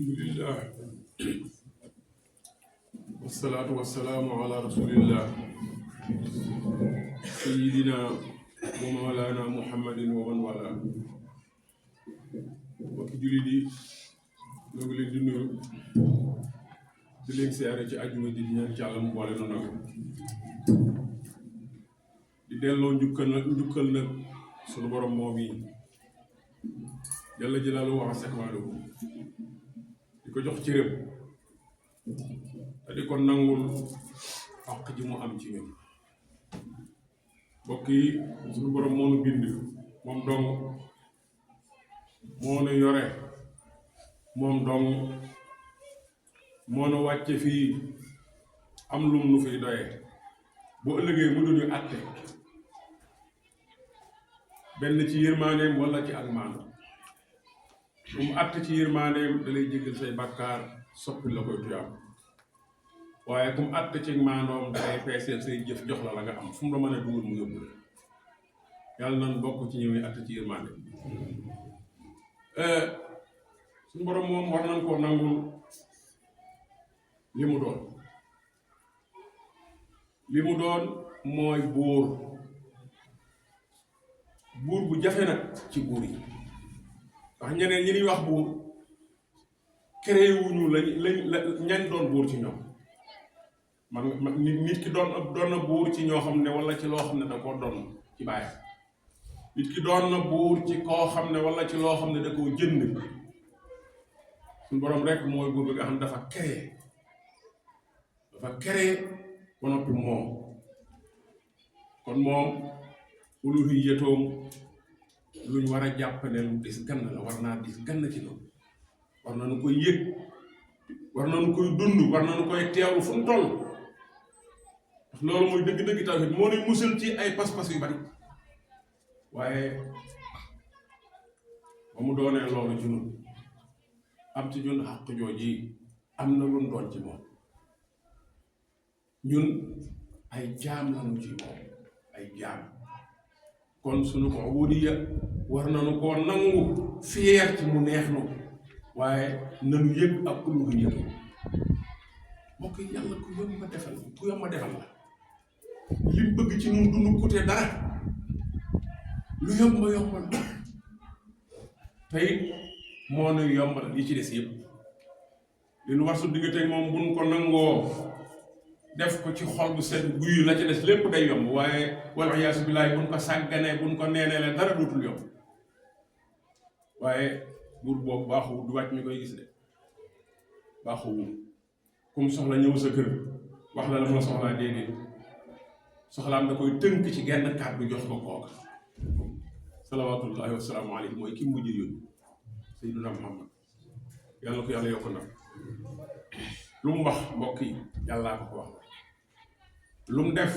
alhamdulillah wasalaatu wasalaamu ala rasulillah sayidina wa mawlana muhammadin wa man wala mbokki jullit yi ñoo ngi leen di nuyu di leen siyaare ci àjjuma ji di ñaan ci Yàlla mu boole noonu ak di delloo njukkal nag sunu borom moom yi jalla jalaaluhu wa azza kamaaluhu di ko jox cëram te di ko nangul àq ji mu am ci ñun mbokk yi sunu borom moo nu bind moom dong moo nu yore moom dong moo nu wàcce fii am lum nu fiy doyee bu ëllëgee mu duñu àtte benn ci yërmandeem wala ci ak maandu bu mu àtte ci yërmandeem da lay jéggal say bàkkaar soppi la koy tuyaam waaye ku mu àtte ci maandoom da lay peeseel say jëf jox la nga am fu mu la mën a dugal mu yóbbu la yàlla nan bokk ci ñëwee àtte ci yërmandeem suñu borom moom war nañ koo nangul li mu doon mooy buur bu jafe nag ci buur yi ndax ñeneen ñi ñuy wax buur créé wuñu ñañ doon buur ci ñoom man nit ki doon na buur ci ñoo xam ne wala ci loo xam ne da koo doon ci bàyyi nit ki doon na buur ci koo xam ne wala ci loo xam ne da koo jënd suñu borom rek mooy buur bi nga xam ne dafa créé ba noppi moom kon moom uluhiyyatoom luñ war a jàpp ne lu dis gann la war naa dis gann ci loolu war nañu koy yëg war nañu koy dund war nañu koy teewlu fu mu toll ndax loolu mooy dëgg-dëgg tawhid moo ne musal ci ay pas-pas yu bari waaye ba mu doonee loolu ci ñun am ci ñun xàq jooji am na lu doon ci moom ñun ay jaam lañu ci moom ay jaam kon suñu ko ubudiya war nañu koo nangu fier ci mu neex nu waaye nanu yëg ak uluhiya mbokk yi yàlla ku yomb defal la lim bëgg ci ñun du nu kute dara lu yombal te it moo nuy yombal yi ci des yëpp li nu war su digganteeg moom buñ ko nangoo def ko ci xol bu set guy la ci des lépp day yomb waaye wala yaasu billaay buñ ko sàgganee buñ ko neeneele dara dootul yomb waaye buur boobu baaxu du wàcc ñu koy gis de baaxu kum soxla ñëw sa kër wax la mu la soxlaa déedéet soxlaam da koy tënk ci genn kàddu jox ko kooka salawaatullahi wasalaamu alayhi mooy ki mujj yónni Seydina Muhammad yàlla ko yàlla yokk nag lu mu wax mbokk yi yàllaa ko wax lu mu def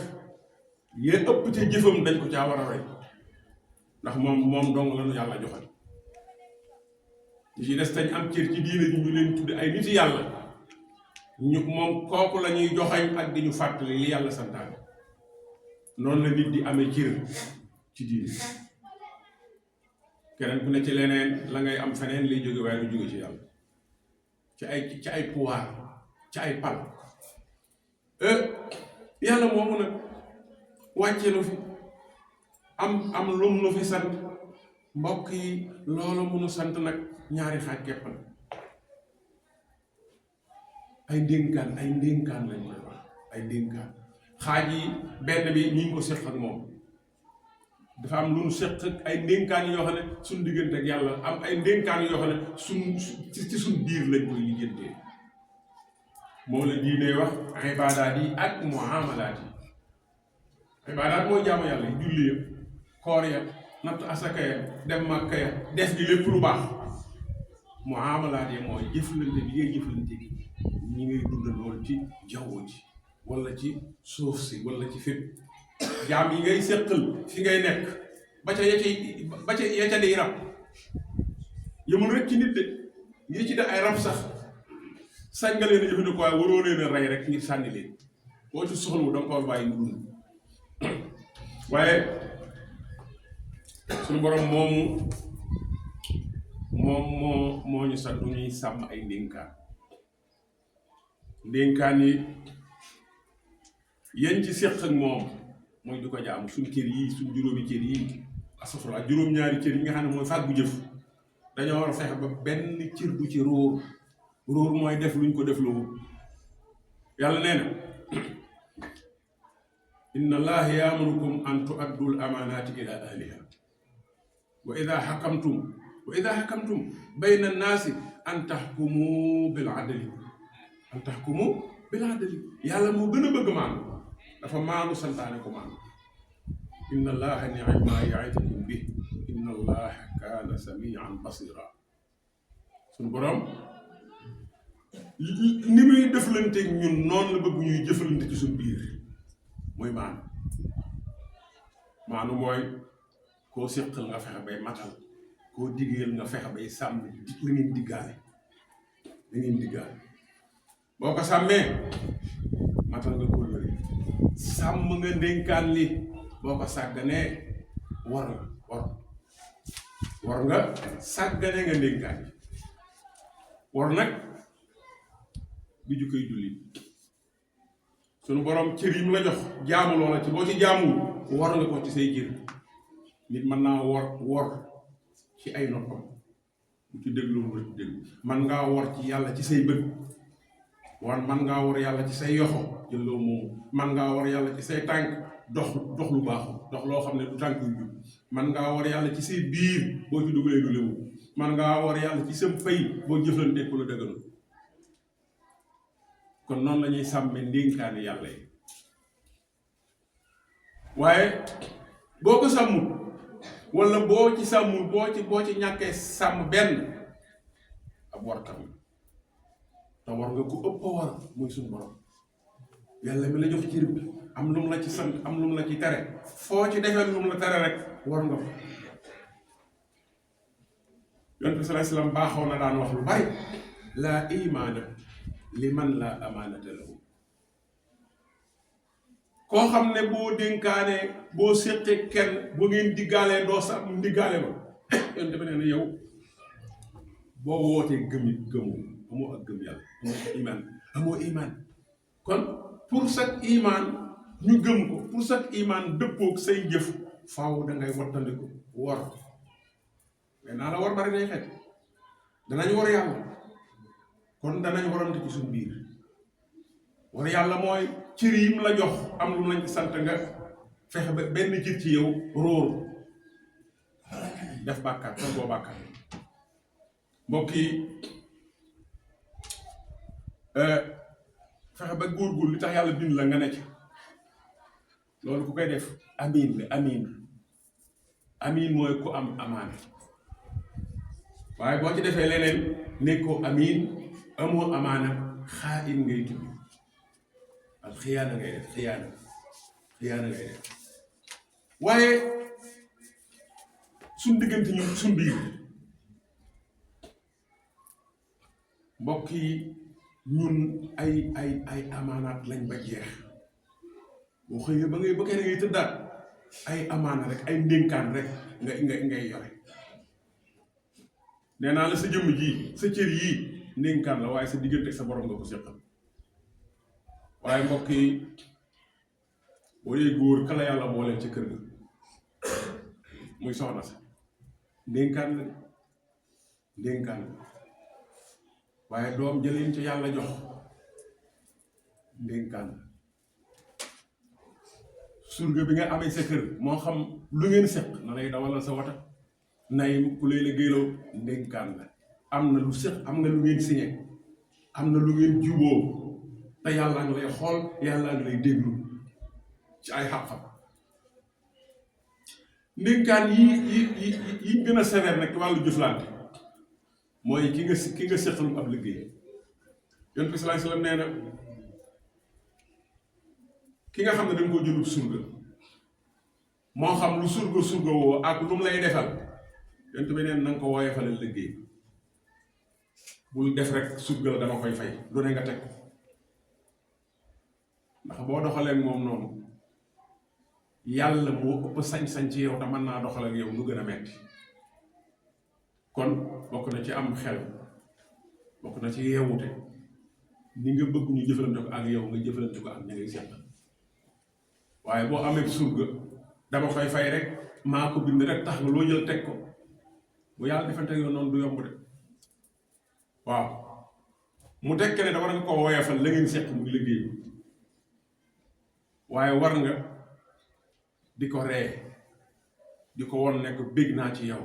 yee ëpp te jëfam dañ ko caa war a roy ndax moom dong lañu yàlla joxal ñi ci des tañ am cër ci diine ji ñu leen tudde ay nit yàlla ñu moom kooku la ñuy joxañ ak di ñu fàttali li yàlla santaane noonu la nit di amee cër ci diine keneen ku ne ci leneen la ngay am feneen lay jóge waaye lu jóge ci yàlla ci ay pouvoir ci ay pal yàlla moomu nag wàcce nu fi am lum nu fi sant mbokk yi loolu munu sant nag ñaari xaaj képp la ay ndénkaan lañ koy wax ay ndénkaan xaaj yi benn bi ñi ngi ko séq ak moom dafa am lu nu séq ay ndénkaan yoo xam ne suñ diggante ak yàlla am ay ndénkaan yoo xam ne ci suñ biir lañ koy liggéeyantee moom la diine wax ibaadaat yi ak muamalaat yi ibaadaat mooy jaamu yàlla yi julli ya koor ya natt asaka ya dem màkka ya def gi lépp lu baax muamalaat yi mooy jëflante bi ngay jëflante gi ñi ngay dundal loolu ci jaww ji wala ci suuf si wala ci fépp jaam yi ngay séqal fi ngay nekk ba ca ya ca di rab yëmul rek ci nit de yi ci def ay rab sax sañ nga leen a jëfandikoo waaye waroo leen a rey rek ngir sànni leen boo ci soxlawu danga ko bàyyi mu dund waaye suñu borom moomu moo ñu sant ñuy sàmm ay ndénkaan yi yéen ci séq ak moom mooy di ko jaamu suñ cër yi suñ juróomi cër yi asafura juróom-ñaari cër yi nga xam ne mooy fàggu jëf dañoo war a fexe ba benn cër du ci róor mooy def luñ ko def loolu yàlla nee na inna allaha yaamurukum an tu'addul amaanaati ila ahliha wa ida xakamtum bayna annaasi an taxkumu bil adli yàlla moo gën a bëgg maanu dafa maanu santaane ko maanu inna allaha ni'ma ya'idukum bi inna allaha kaana samian basira suñu borom ni muy deflanteeg ñun noonu la bëgg ñuy jëfalante ci suñu biir mooy maanu mooy koo séqal nga fexe bay matal koo diggeel nga fexe bay sàmm la ngeen diggaale boo ko sàmmee matal nga kóllëre sàmm nga ndénkaan li boo ko sàgganee war nga sàggane nga ndénkaan li war nag bi jukkoy jullit sunu borom cër yi mu la jox jaamu loola ci boo ci jaamuwul war nga ko ci say cër nit mën naa wor ci ay noppam bu ci déglu mu ci déglu man ngaa wor ci yàlla ci say bët man ngaa war yàlla ci say yoxo jëlloo moomu man ngaa war yàlla ci say tànk dox lu baaxul dox loo xam ne du tànk yu jub man ngaa war yàlla ci say biir boo ci dugalee du léwu man ngaa war yàlla ci sam fay boo jëflantee ku la dëgganul kon noonu la ñuy sàmme ndénkaani yàlla yi waaye boo ko sàmmul wala boo ci sàmmul boo ci ñàkkee sàmm benn ab warkat la te war nga ko ëpp war muy suñu borom yàlla mi la jox cër bi am lu mu la ci sant am lu mu la ci tere foo ci defee lu mu la tere rek war nga ko yonent bi sallallahu alayhi wasallam baaxoo na daan wax lu bari laa imaana liman laa amaanata lahu koo xam ne boo dénkaanee boo séqee kenn bu ngeen diggaalee doo sax ndiggaale ba yonent bi nee na yow boo wootee gëmoo amoo ak gëm yàlla amoo iman kon pour chaque iman ñu gëm ko pour chaque iman dëppoog say jëf faaw dangay wattandiku war mais naa la war bari day xet danañ war yàlla kon danañ warante ci suñu biir war yàlla mooy cër yi mu la jox am lu lañ ci sant nga fexe ba benn cër ci yow róor def bàkkaar kon boo bàkkaar mbokk yi fexe ba góorgóorlu li tax yàlla bind la nga ne ci loolu ku koy def amiin la amiin mooy ku am amaana waaye boo ci defee leneen nekkoo amiin amoo amaana xaa'in ngay tudd al xiyaana ngay def xiyaana ngay def waaye suñ diggante ñu suñ biir mbokk yi ñun ay amaanaat lañ ba jeex boo xëyee ba ngay tëddaat ay amaana rek ay ndénkaan rek ngay yore nee naa la sa jëmm ji sa cër yii ndénkaan la waaye sa diggante sa borom nga ko seqal waaye mbokk yi boo dee góor kala yàlla moo leen ci kër ga muy soxna sa ndénkaan la waaye doom jëleen ci yàlla jox ndénkaan la surga bi nga amee sa kër moo xam lu ngeen seq na lay dawalal sa wata nay ku lay la géyloo ndénkaan la am na lu seq am nga lu ngeen signé am na lu ngeen juboo te yàlla nga lay xool yàlla nga lay déglu ci ay xam-xam ndénkaan yi gën a sévère nag ci wàllu jëflante mooy ki nga seqalum ab liggéey yonent bi sallallahu alayhi wasallam nee na ki nga xam ne dañ ko jëlub surga moo xam lu surga woo ak lu mu lay defal yonent bi neen na nga ko woyofalal liggéey bul def rek surga la dama koy fay lu ne nga teg ndax boo doxalee moom noonu yàlla moo ëpp sañ-sañ ci yow te mën naa doxal ak yow lu gën a metti kon bokk na ci am xel, bokk na ci yeewute, ni nga bëgg ñu jëflante ko ak yow nga jëflante ko ak ñi ngay seqal. waaye boo amee surga dama koy fay rek maa ko bind rek tax nga loo jël teg ko, bu yàlla defante yoon noonu du yomb de. waaw mu tekk ne da war nga ko woyofal la ngeen seq muy liggéey, waaye war nga di ko ree, di ko won ne ko bég naa ci yow,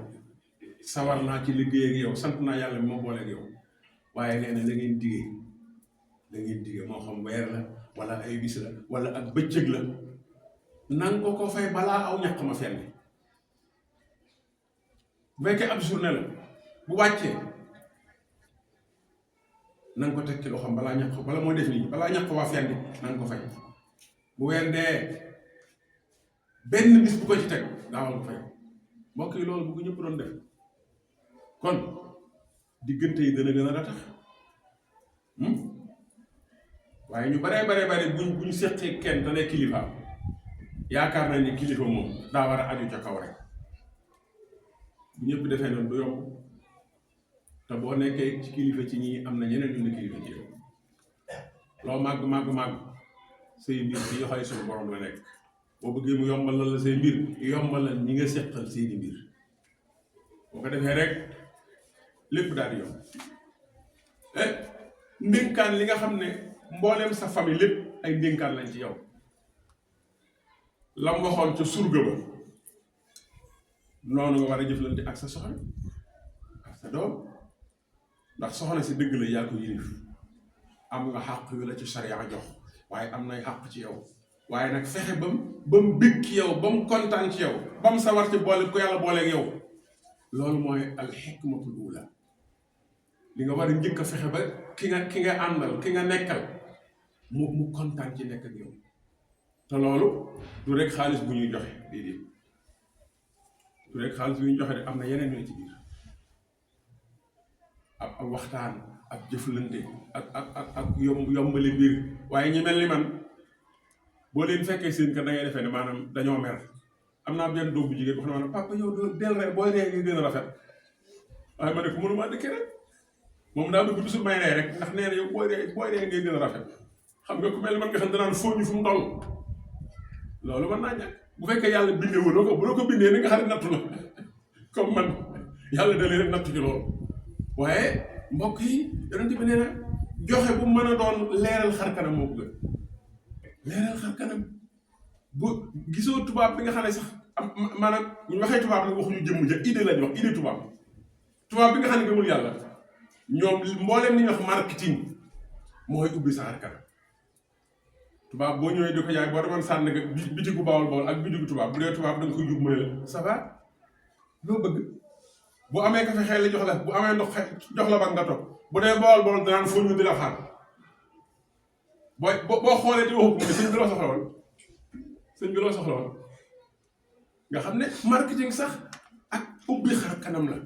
sawar naa ci liggéey ak yow, sant naa yàlla bi ma boole ak yow. waaye nee na la ngeen digee moo xam weer la wala ay bis la wala ak bëccëg la, nang ko fay balaa aw ñaq ma fenn. bu fekkee ab journée la bu wàccee nang ko teg ci loo xam balaa ñaq, bala moo def nii balaa ñaq waa fenn nang ko fay. bu weer dee benn bis bu ko ci teg gaawal ko fay. mbokk yi loolu bu ko ñëpp doon def kon diggante yi dana gën a ratax. waaye ñu bare buñ seqee kenn te ne kilifa yaakaar nañ ni kilifa moom daa war a aju ca kaw rek. bu ñëpp defee noonu du yomb, te boo nekkee ci kilifa ci ñii am na ñeneen ñu ne kilifa ci yow. loo màgg say mbir ci yoxoy suñu borom la nekk. boo bëggee mu yombalal la say mbir yombalal ñi nga seqal seeni mbir, boo ko defee rek lépp daal di yomb. ndénkaan li nga xam ne mbooleem sa famille lépp ay ndénkaan lañ ci yow. lam waxoon ca surga ba noonu nga war a jëflante ak sa soxna ak sa doom, ndax soxna si dëgg la yaa ko yilif, am nga xàq yu la ci sariya jox, waaye am nay xàq ci yow. waaye nag fexe ba mu bég ci yow, ba mu kontaan ci yow, ba mu sawar ci boole ko yàlla booleeg yow, loolu mooy alxikmatul ula. li nga war a njëkk a fexe ba ki nga àndal, ki nga nekkal mu kontaan ci nekk ak yow. te loolu du rek xaalis bu ñuy joxe, déedéet du rek xaalis bu ñuy joxe de, am na yeneen ñu ci biir. ak waxtaan ak jëflante ak yombali mbir. waaye ñi mel ni man boo leen fekkee seen kër da ngay defee ne maanaam dañoo mer. am naa benn doom bu jigéen boo xam ne papa yow del rek booy ree nga gën a rafet, waaye ma ne ko mënuma dëkkee rek. moom daa bëgg toujours may ree rek, ndax nee na yow booy ree ngay gën a rafet. xam nga ku mel ni man nga xam danaan fooñu fu mu toll. loolu mën naa ñàkk bu fekkee yàlla bindee wala ko bu la ko bindee ni nga xam ne nattu la comme man yàlla da leen nattu ci loolu. waaye mbokk yi yonent bi nee na joxe bu mën a doon leeral xar kanam moo ko gën. leeral xar kanam bu gisoo tubaab bi nga xam ne sax maanaam bu ñu waxee tubaab nag waxuñu jëmm ja idée lañ wax, idée tubaab bi nga xam ne gëmul yàlla ñoom mbooleem li ñuy wax marketing mooy ubbi sa xar kanam. tubaab boo ñëwee di ko jaay boo demoon sànn nga bitigu bawol ak bitigu tubaab bu dee tubaab da nga koy jub mu ne la ça va loo bëgg. bu amee café xel la jox la, bu amee ndox jox la ba nga toog. bu dee bawol danaan foo ñu di la xaar. boo xoolee di waxu ko sëñ bi loo soxla woon nga xam ne marketing sax ak ubbi xar kanam la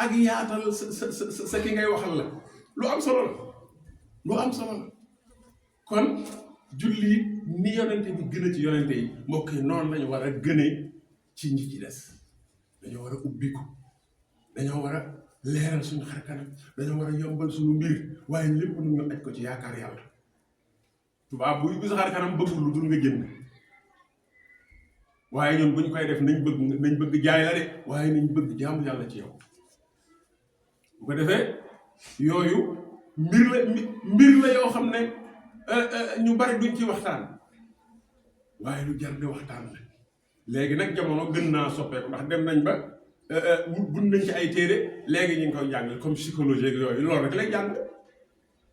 ak yaatal sa ki ngay waxal la lu am solo la. kon julli ni yonente bi gën a ci yonente yi mbokk yi noonu lañu war a gënee ci ñi ci des. dañoo war a ubbiku, dañoo war a leeral suñu xar kanam, dañoo war a yombal suñu mbir, waaye lépp nu ñu aj ko ci yaakaar yàlla. tubaab buy gis xar kanam bëggul lu dul nga jënd, waaye ñun buñ koy def nañ bëgg jaay la de, waaye nañ bëgg jaamu yàlla ci yow. bu ko defee yooyu mbir la yoo xam ne ñu bari duñ ci waxtaan, waaye lu jar di waxtaan la. léegi nag jamono gën naa soppeeku ndax dem nañ ba buñ nañ ci ay téere léegi ñu ngi koy jàngale comme psychologie ak yooyu, loolu rek lay jàng.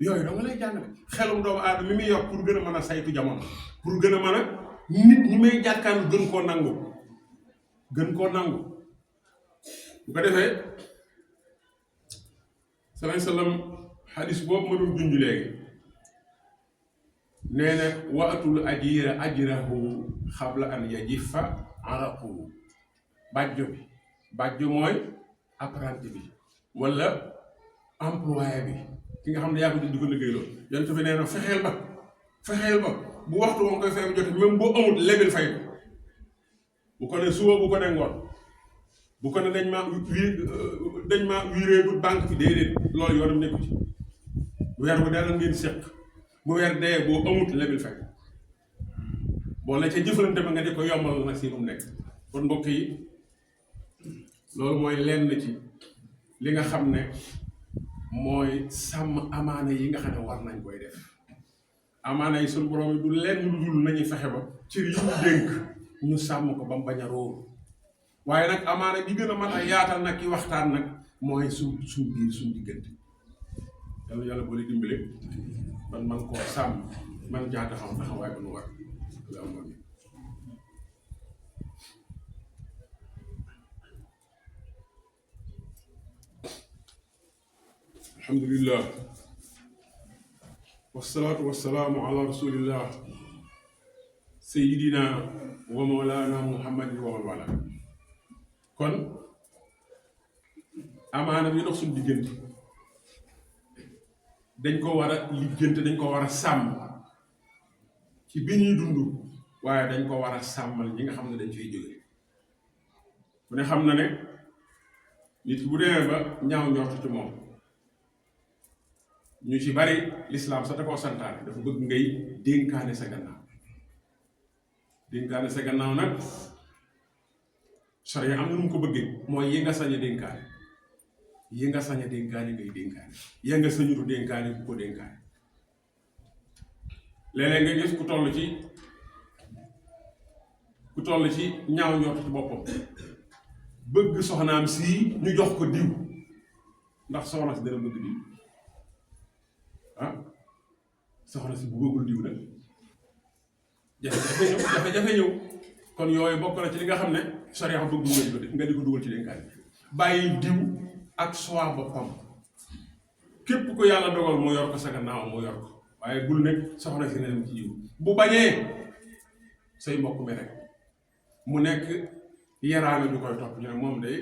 yooyu dama lay jàngale xelum doomu aadama mi muy yor pour gën a mën a saytu jamono, pour gën a mën a nit ñi may jàkkaarlu gën koo nangu. bu ko defee salaam xadis boobu ma doon junj léegi nee na waatul ajira ajrahu xabla an yajifa araquhu. bàjjo mooy apprenti bi wala employé bi, ki nga xam ne yaa ko di ko liggéey loolu. yonent bi nee na fexeel ba bu waxtu woon koy fay bu jotee même boo amut lebil fay ko. bu ko ne suba bu ko ne ngoon bu ko ne dañ maa wiireegul banque bi déedéet loolu yoonam nekku ci weer bu dara ngeen séq bu weer dee boo amut lebil fekk boo la ca jëfalante ba nga di ko yombal nag si mu nekk. kon mbokk yi loolu mooy lenn ci li nga xam ne mooy sàmm amaana yi nga xam ne war nañ koy def. amaana yi suñu borom yi du lenn lu dul nañu fexe ba cër yi ñu dénk ñu sàmm ko ba mu bañ a róor waaye nag amaana bi gën a mën a yaatal nag ki waxtaan nag mooy suñ biir suñ diggante. yàlla boole dimbale man koo sàmm man jaa taxawaay bu nu war alhamdulillah wasalaatu wasalaamu ala rasulillah sayidina wa mawlana muhammadin wa wala. kon amaana bi dox suñu diggante dañ ko war a liggéente dañ ko war a sàmm ci bi ñuy dund waaye dañ ko war a sàmmal ñi nga xam ne dañ fiy jóge ku ne xam na ne nit ki bu demee ba ñaaw njort ci moom ñu ci bari lislaam sax da koo santaane dafa bëgg ngay dénkaane sa gannaaw. dénkaane sa gannaaw nag sariya am na nu mu ko bëggee mooy yi nga sañ a dénkaane yi nga sañ a dénkaane ngay dénkaane ya nga sañutu dénkaane bu ko dénkaane. léeg-léeg nga gis ku toll ci ñaaw njort ci boppam bëgg soxnaam sii ñu jox ko diw ndax soxna si dana bëgg diw soxna si bu bëggul diw nag jafe-jafe ñëw kon yooyu bokk na ci li nga xam ne sariya bëgg nga di ko dugal ci dénkaane bàyyi diw ak soi boppam képp ko yàlla dogal mu yor ko sa gannaaw mu yor ko waaye bul nekk soxna si ne ci diw bu bañee say mbokk mi rek mu nekk yaraanga ñu koy topp ñu ne moom day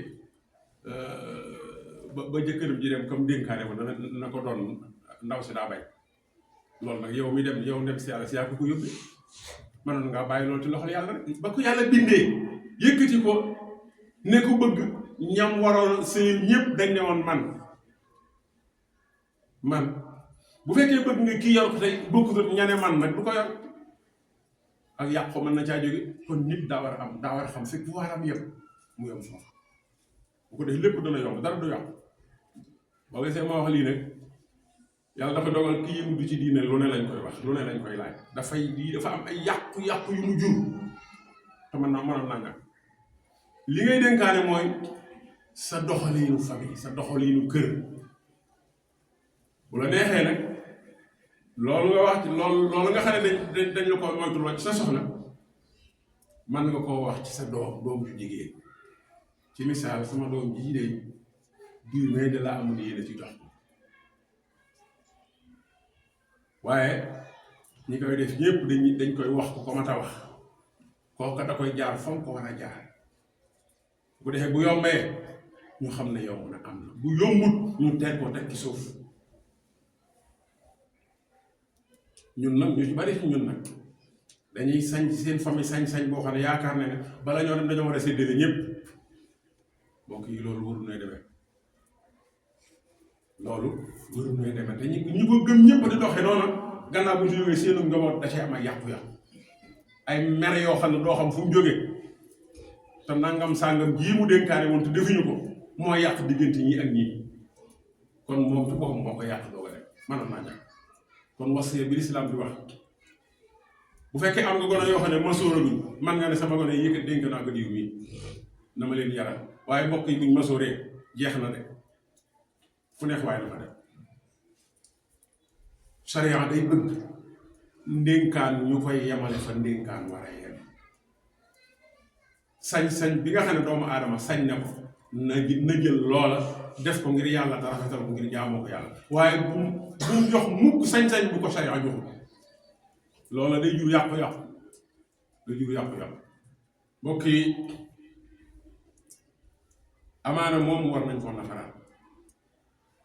ba jëkkëram ji dem comme dénkaane ma na ko doon ndaw si daa bay loolu nag yow mi dem si yàlla si yaa ko yóbbee mënoon ngaa bàyyi loolu ci loxol yàlla rek ba ko yàlla bindee yëkkati ko ne ko bëgg ñam waroon seen ñëpp dañ ne woon man bu fekkee bëgg nga kii yor ko tey bokkutut ñane man nag du ko yor ak yàq ko mën na caa jóge kon nit daa war a xam fi pouvoir am yëpp mu yom foofu bu ko def lépp dana yomb dara du yàqu boo gisee ma wax lii nag yàlla dafa dogal kii yëngu du ci diine lu ne lañ koy wax lu ne lañ koy laaj dafa am ay yàqu-yàqu yu mu jur te mën a nanga li ngay dénkaane mooy sa doxaliinu famille sa doxaliinu kër bu la neexee nag loolu nga wax ci loolu nga xam ne dañ la ko moytuloo ci sa soxna man nga koo wax ci sa doom ju jigéen ci misaal sama doom jii de diw mais de laa amul yéene ci jox waaye ñi koy def ñëpp dañ koy wax ko mat a wax kooka da koy jaar fam ko war a jaar bu defee bu yombee ñu xam ne yomb na am na bu yombut ñu teel ko teg ci suuf ñun nag ñu ci bari ci ñun nag dañuy sañ ci seen famille sañ-sañ boo xam ne yaakaar ne bala ñoo dem dañoo war a séddale ñëpp mbokk yi loolu warul nooy demee te ñu ko gëm ñëpp di doxee noonu gannaaw bu ñu jógee seenu njaboot da cee am ay yàqu-yàqu ay mer yoo xam ne doo xam fu mu jógee te nangam sàngam jii mu dénkaane woon te defuñu ko moo yàq diggante ñi ak ñii kon moom ci boppam moo ko yàq doo ko def mënoon naa ñàkk kon wasiya bi lislaam di wax bu fekkee am nga gone yoo xam ne masóoraguñ man nga ne sama gone yi yëkkat dénk naa ko diw mii na ma leen yaral waaye mbokk yi buñ masóoree jeex na de fu neex waaye dafa dem sariya day bëgg ndénkaan ñu koy yemale fa ndénkaan war a yem sañ-sañ bi nga xam ne doomu aadama sañ na ko na jël loola def ko ngir yàlla te rafetal ko ngir jaamoo ko yàlla waaye bu mu jox mukk sañ-sañ bu ko sariya joxul loola day jur yàqu-yàqu mbokk yi amaana moom war nañ ko nafaraat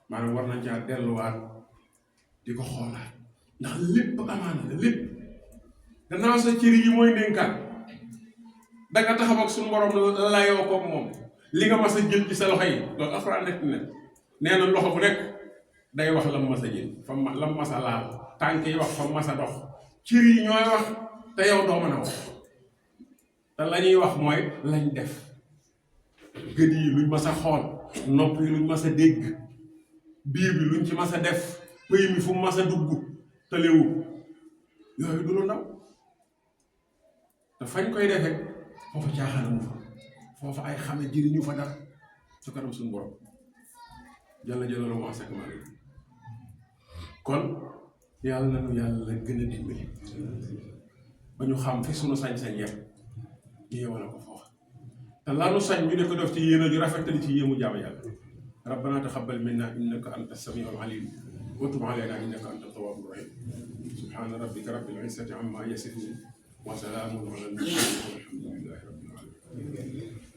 maanaam war nañ caa delluwaat di ko xoolaat ndax lépp amaana la lépp gannaaw sa cër yi mooy ndénkaan danga taxaw ak suñu borom layoo koog moom li nga mas a jël ci sa loxo yi loolu alxuraan nekk na nee na loxo bu nekk day wax lam mas a jël fa lam mas a laal tànk yi wax fa mas a dox cër yi ñooy wax te yow doo mën a wax te la ñuy wax mooy lañ def gët yi luñ mas a xool nopp yi luñ mas a dégg biir bi luñ ci mas a def pëy mi fu mu mas a dugg te léwu yooyu du lu ndaw te fañ koy defee foofu caaxaanamu fa foofu ay xame jëriñu fa dara su kanam suñu borom jàlla jàlla mu asek ma kon yàlla na nu yàlla gën a dimbali ba ñu xam fi sunu sañ-sañ yem ñu yewale ko foofu te laanu sañ ñu ne ko def ci yéene ju rafetali ci yéemu jaamu yàlla rabbana taxabbal minna innaka anta samiul alim wa tub alayna innaka anta tawwabur rahim subhana rabbika rabbil izzati amma yasifun wa salaamun ala al mursalin walhamdulillahi rabbil alamin